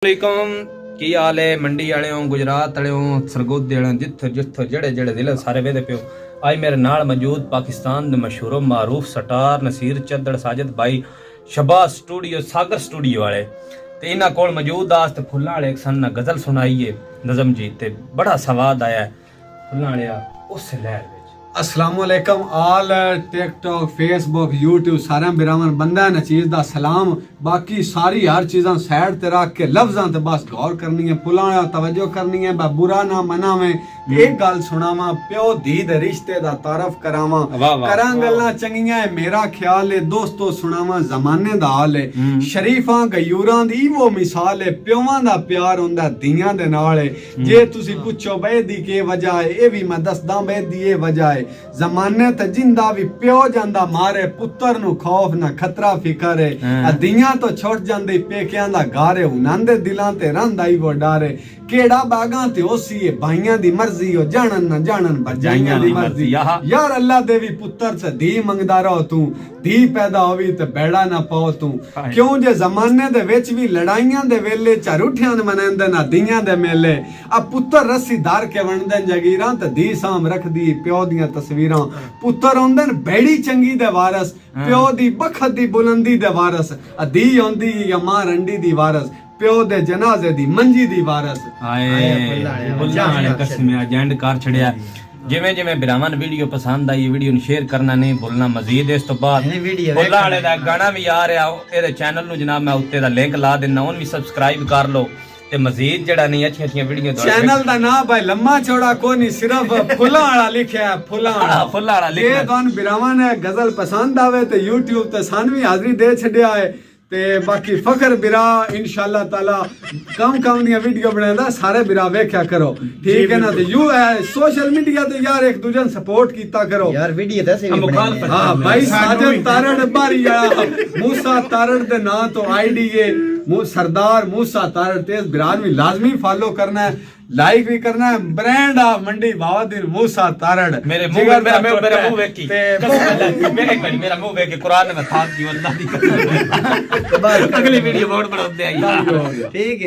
वालेकुम की हाल है मंडी वाले गुजरात वाले सरगोदे वाले जिथे जिथे जेड़े जेड़े जिले सारे वेदे पियो आज मेरे नाल मौजूद पाकिस्तान दे मशहूर मारूफ स्टार नसीर चद्दड़ साजिद भाई शबाज स्टूडियो सागर स्टूडियो वाले ते इन्हां कोल मौजूद आस्ते फुल्लां वाले एक सन गजल सुनाई है नज़म जी ते बड़ा सवाद आया है फुल्लां वाले उस लहर विच अस्सलामुअलैकुम आल टिकटॉक फेसबुक यूट्यूब सारे बिरावन बंदा नचीज दा सलाम बाकी सारी हर चीज़ां साइड ते रख के लफ्जां ते बस गौर करनी है पुलाना तवज्जो करनी है बुरा ना मनावे एक गल सुनावा प्यो धी दे रिश्ते दा तारफ करावा करां गल्लां चंगियां मेरा ख्याल है दोस्तों सुनावा जमाने दा हाल है शरीफां गयूरां दी वो मिसाल है प्योवां दा प्यार हुंदा धीयां दे नाल है जे तुसी पुछो बे दी के वजह है ए भी मैं दसदा बे दी ए वजह है जमाने ते जिंदा भी प्यो जांदा मारे पुत्तर नु खौफ ना खतरा फिकर है दियां तो छुट जांदे पेकियां दा गारे उनांदे दिलां ते रंदा ही वो डारे केड़ा बागां ते ओसी है भाइयां दी मर्जी हो जानन ना जानन बजाइयां दी मर्जी यार अल्लाह दे भी पुत्तर से धी मंगदा रहो तू धी पैदा होवी ते बेड़ा ना पाओ तू क्यों जे जमाने दे विच भी लड़ाइयां दे वेले झरूठियां मनांदे ना दियां दे मेले अब पुत्तर रस्सी धार के वणदे जगीरां ते धी साम रखदी प्यो दियां तस्वीरां पुत्तर होंदे बेड़ी चंगी दे वारस प्यो दी बखत दी बुलंदी दे वारस धी होंदी या मां रंडी दी वारस प्यो दे जनाजे दी मंजी दी वारस आए बुल्ला कसमिया जेंड कर छड़िया जिवें जिवें बिरावन वीडियो पसंद आई वीडियो नु शेयर करना नहीं भूलना मजीद इस तो बाद बुल्ला वाले दा गाना भी आ रहा एदे चैनल नु जनाब मैं उत्ते दा लिंक ला देना उन भी सब्सक्राइब कर लो ते मजीद जेड़ा नहीं अच्छी वीडियो चैनल दा नाम भाई लम्मा चौड़ा कोई नहीं सिर्फ फुल्ला वाला लिखया है फुल्ला वाला ये तुहानू बिरावन गजल पसंद आवे ते YouTube ते सान भी हाजिरी दे छड़िया है ते बाकी फखर बिरा इंशाल्लाह ताला कम दी वीडियो बनांदा सारे बिरा वेख्या करो ठीक है ना ते यू है सोशल मीडिया ते यार एक दूजे ने सपोर्ट कीता करो यार वीडियो दसे भी बनाई हां भाई साजिद तारड़ बारी वाला मूसा तारड़ दे नाम तो आईडी है सरदार मूसा तारड़ तेज बिरान भी लाजमी फॉलो करना है लाइक भी करना है ब्रांड ऑफ मंडी बहादुर मूसा तारड़ मेरे मुंह वेखी मेरा मुंह वेख के कुरान में था कि अल्लाह दी कसम अगली वीडियो बहुत बड़ा होते आई ठीक है।